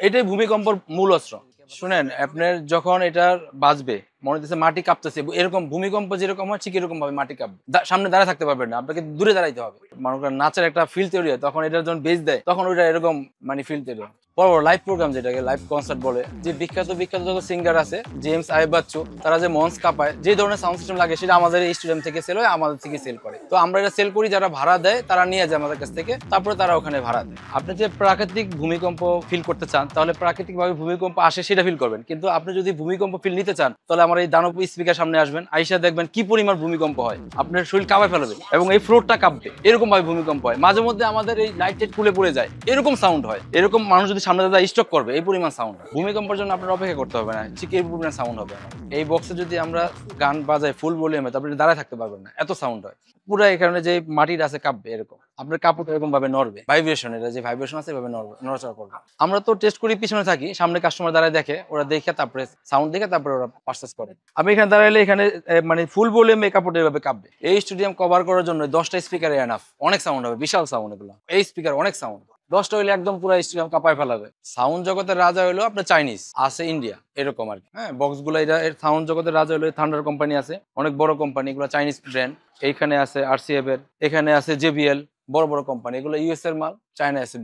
এটাই ভূমিকম্পর মূল অস্ত্র। শুনেন, আপনার যখন এটার বাজবে মনে হচ্ছে মাটি কাঁপতেছে, এরকম ভূমিকম্প যেরকম হয় ঠিক এরকম ভাবে মাটি কাঁপবে। সামনে দাঁড়ায় থাকতে পারবেন না, আপনাকে দূরে দাঁড়াইতে হবে। মানুষ নাচের একটা ফিল তৈরি হয়, তখন এটার যখন বেজ দেয় তখন ওইটা এরকম মানে ফিল তৈরি হয়। বড় বড় লাইভ প্রোগ্রাম, যেটাকে লাইভ কনসার্ট বলে, যে বিখ্যাত বিখ্যাত যত সিঙ্গার আছে, জেমস আই বাচ্চু, তারা যে মঞ্চ কাঁপায়, যে ধরনের সাউন্ড সিস্টেম লাগে সেটা আমাদের এই স্টুডিয়াম থেকে সেল হয়, আমাদের থেকে সেল করে। তো আমরা এটা সেল করি, যারা ভাড়া দেয় তারা নিয়ে যায় আমাদের কাছ থেকে, তারপরে তারা ওখানে ভাড়া দেয়। আপনি যে প্রাকৃতিক ভূমিকম্প ফিল করতে চান, তাহলে প্রাকৃতিক ভাবে ভূমিকম্প আসে সেটা ফিল করবেন। কিন্তু আপনি যদি ভূমিকম্প ফিল নিতে চান, তাহলে আমার এই দানব স্পিকার সামনে আসবেন, আইসা দেখবেন কি পরিমাণ ভূমিকম্প হয়, আপনার শরীর কাঁপায় ফেলবে এবং এই ফ্লোরটা কাঁপবে। এরকম ভাবে ভূমিকম্প হয়। মাঝে মধ্যে আমাদের এই লাইট টাইট খুলে পড়ে যায়, এরকম সাউন্ড হয়। এরকম মানুষ যদি সামনে দাদা স্টক করবে, এই পরিমাণ সাউন্ড হয়। ভূমিকম্পের জন্য আপনার অপেক্ষা করতে হবে না, ঠিক এই পরিমাণ সাউন্ড হবে। এই বক্সে যদি আমরা গান বাজাই ফুল ভলিউমে, তারপরে দাঁড়ায় থাকতে পারবেন না, এত সাউন্ড হয়। পুরো এখানে যে মাটির আছে কাঁপবে, এরকম আপনার কাপড় এরকম ভাবে নড়বে, ভাইব্রেশন, এটা যে ভাইব্রেশন আছে এভাবে নড়বে, নড়াচড়া করবে। আমরা তো টেস্ট করি পিছনে থাকি, সামনে কাস্টমার দাঁড়ায় দেখে, ওরা দেখে তারপরে সাউন্ড দেখে তারপরে ওরা পারচেজ করে। আমি এখানে দাঁড়াইলে এখানে মানে ফুল ভলিউমে কাপড় এভাবে কাঁপবে। এই স্টেডিয়াম কভার করার জন্য 10টা স্পিকার এনাফ, অনেক সাউন্ড হবে, বিশাল সাউন্ড এগুলো। এই স্পিকার অনেক সাউন্ড, 10টা হইলে একদম পুরো স্টেডিয়াম কাঁপায় ফেলাবে। সাউন্ড জগতের রাজা হলো আপনার চাইনিজ, আছে ইন্ডিয়া, এরকম আর কি। হ্যাঁ, বক্স গুলো এটা সাউন্ড জগতের রাজা হলো থান্ডার কোম্পানি আছে, অনেক বড় কোম্পানি, এগুলো চাইনিজ ব্র্যান্ড। এইখানে আছে আরসিএফ এর, এখানে আছে জেবিএল, বড় বড় কোম্পানি, এগুলো ইউএস এর মাল, চায়না আছে।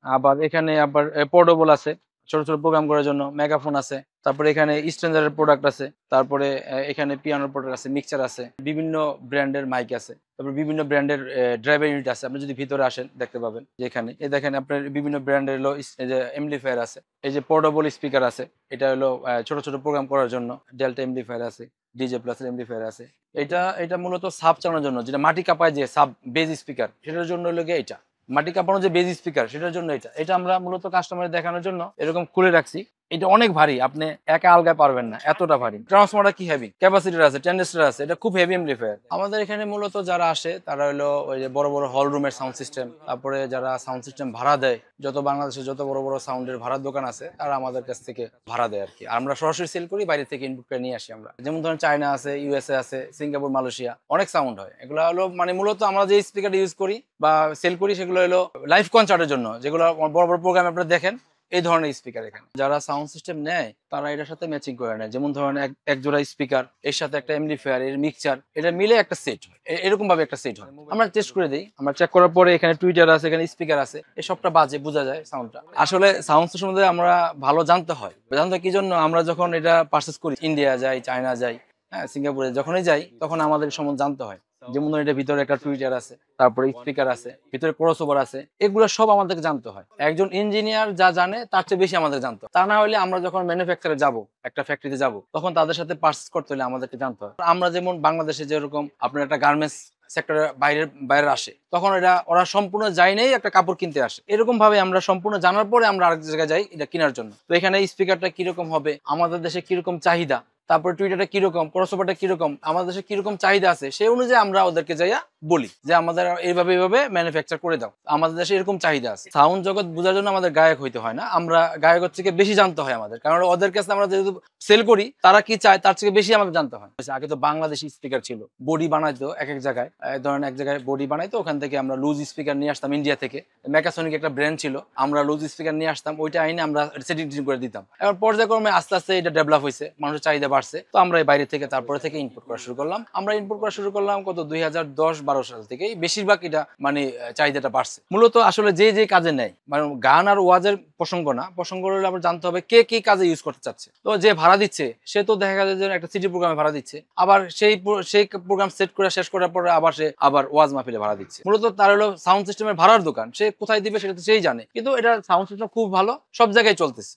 আবার এখানে আবার পোর্টেবল আছে, ছোট ছোট প্রোগ্রাম করার জন্য মেগাফোন আছে। তারপরে এখানে স্ট্রেঞ্জারের প্রোডাক্ট আছে। তারপরে এখানে পিয়ানোর প্রোডাক্ট আছে, মিক্সচার আছে, বিভিন্ন ব্র্যান্ডের মাইক আছে। তারপর বিভিন্ন ব্র্যান্ডের ড্রাইভার ইউনিট আছে। আপনি যদি ভিতরে আসেন দেখতে পাবেন যে এখানে দেখেন আপনার বিভিন্ন ব্র্যান্ডের হলো যে এমপ্লিফায়ার আছে, এই যে পোর্টেবল স্পিকার আছে, এটা হলো ছোট ছোট প্রোগ্রাম করার জন্য। ডেল্টা এমপ্লিফায়ার আছে, ডিজে প্লাস এমপ্লিফায়ার আছে। এটা এটা মূলত সাব চালানোর জন্য, যেটা মাটি কাঁপায় যে সাব বেজ স্পিকার, সেটার জন্য হলো গিয়ে এটা। মাটি কাঁপানো যে বেজ স্পিকার, সেটার জন্য এটা। এটা আমরা মূলত কাস্টমারের দেখানোর জন্য এরকম খুলে রাখছি। এটা অনেক ভারী, আপনি একা আলগায় পারবেন না, এতটা ভারী। ট্রান্সফর্মার কি হেভি, ক্যাপাসিটর আছে, ট্রানজিস্টর আছে, এটা খুব হেভি এমপ্লিফায়ার। আমাদের এখানে মূলত যারা আসে তারা হলো ওই যে বড় বড় হল রুমের সাউন্ড সিস্টেম, তারপরে যারা সাউন্ড সিস্টেম ভাড়া দেয়, যত বাংলাদেশে যত বড় বড় সাউন্ডের ভাড়ার দোকান আছে, তারা আমাদের কাছ থেকে ভাড়া দেয় আর কি। আর আমরা সরাসরি সেল করি, বাইরে থেকে ইনপুট করে নিয়ে আসি আমরা। যেমন ধরেন চায়না আছে, ইউএসএ আছে, সিঙ্গাপুর, মালয়েশিয়া, অনেক সাউন্ড হয়। এগুলো হলো মানে মূলত আমরা যে স্পিকার ইউজ করি বা সেল করি, সেগুলো হলো লাইভ কনসার্টের জন্য, যেগুলো বড় বড় প্রোগ্রাম আপনারা দেখেন, এই ধরনের স্পিকার। এখানে যারা সাউন্ড সিস্টেম নেয় তারা এটার সাথে ম্যাচিং করে নেয়। যেমন ধরেন এক জোড়া স্পিকার, এর সাথে একটা এমপ্লিফায়ার, এর মিক্সচার, এটা মিলে একটা সেট হয়, এরকম ভাবে একটা সেট হয়। আমরা টেস্ট করে দিই, আমরা চেক করার পরে এখানে টুইটার আছে, এখানে স্পিকার আছে, এই সবটা বাজে বোঝা যায় সাউন্ডটা। আসলে সাউন্ড সিস্টেম মধ্যে আমরা ভালো জানতে হয়। জানতে কি জন্য, আমরা যখন এটা পারচেস করি, ইন্ডিয়া যাই, চায়না যাই, হ্যাঁ, সিঙ্গাপুরে যখনই যাই, তখন আমাদের সম্বন্ধে জানতে হয়। যেমন এটা ভিতরে একটা টুইটার আছে, তারপরে স্পিকার আছে, ভিতরে ক্রস ওভার আছে, এগুলো সব আমাদেরকে জানতে হয়। একজন ইঞ্জিনিয়ার যা জানে তার চেয়ে বেশি আমাদের জানতে হয়। তা না হলে আমরা যখন ম্যানুফ্যাকচারে যাব, একটা ফ্যাক্টরিতে যাব, তখন তাদের সাথে পারচেস করতে হলে আমাদেরকে জানতে হয়। আমরা যেমন বাংলাদেশে যেরকম আপনার একটা গার্মেন্টস সেক্টরে বাইরে আসে, তখন ওরা সম্পূর্ণ যাই নেই একটা কাপড় কিনতে আসে, এরকম ভাবে আমরা সম্পূর্ণ জানার পরে আমরা আরেক জায়গায় যাই এটা কেনার জন্য। তো এখানে স্পিকারটা কিরকম হবে, আমাদের দেশে কিরকম চাহিদা, তারপরে টুইটারটা কিরকম, ক্রসওভারটা কিরকম, আমাদের দেশে কিরকম চাহিদা আছে, সেই অনুযায়ী আমরা ওদেরকে যাইয়া বলি যে আমাদের এইভাবে ম্যানুফ্যাকচার করে দাও, আমাদের দেশে এরকম চাহিদা আছে। সাউন্ড জগৎ বোঝার জন্য আমাদের গায়ক হইতে হয় না, আমরা গায়কের থেকে বেশি জানতে হয় আমাদের, কারণ ওদের কাছে আমরা যেহেতু সেল করি, তারা কি চায় তার থেকে বেশি আমাদের জানতে হয়। আগে তো বাংলাদেশি স্পিকার ছিল, বডি বানাইতো এক এক জায়গায়, ধরেন এক জায়গায় বডি বানাইতো, ওখান থেকে আমরা লুজ স্পিকার নিয়ে আসতাম ইন্ডিয়া থেকে। মেকাসনিক একটা ব্র্যান্ড ছিল, আমরা লুজ স্পিকার নিয়ে আসতাম, ওইটা আইনে আমরা সেটিং করে দিতাম। এবার পর্যায়ক্রমে আস্তে আস্তে এটা ডেভেলপ হয়েছে, মানুষের চাহিদা বাড়ছে, তো আমরা বাইরে থেকে তারপরে থেকে ইনপুট করা শুরু করলাম। আমরা ইনপুট করা শুরু করলাম কত 2010-12 সাল থেকে, বেশিরভাগ এটা মানে চাহিদাটা বাড়ছে। মূলত আসলে যে কাজে নেয়, মানে গান আর ওয়াজের প্রসঙ্গ না, প্রসঙ্গ হলে আমরা জানতে হবে কে কি কাজে ইউজ করতে চাচ্ছে। তো যে ভাড়া দিচ্ছে সে তো দেখা যায় যে একটা সিটি প্রোগ্রামে ভাড়া দিচ্ছে, আবার সেই প্রোগ্রাম সেট করে শেষ করার পরে আবার সে আবার ওয়াজ মাহফিলে ভাড়া দিচ্ছে। মূলত তার হলো সাউন্ড সিস্টেমের ভাড়ার দোকান, সে কোথায় দিবে সেটা তো সেই জানে। কিন্তু এটা সাউন্ড সিস্টেম খুব ভালো, সব জায়গায় চলতেছে।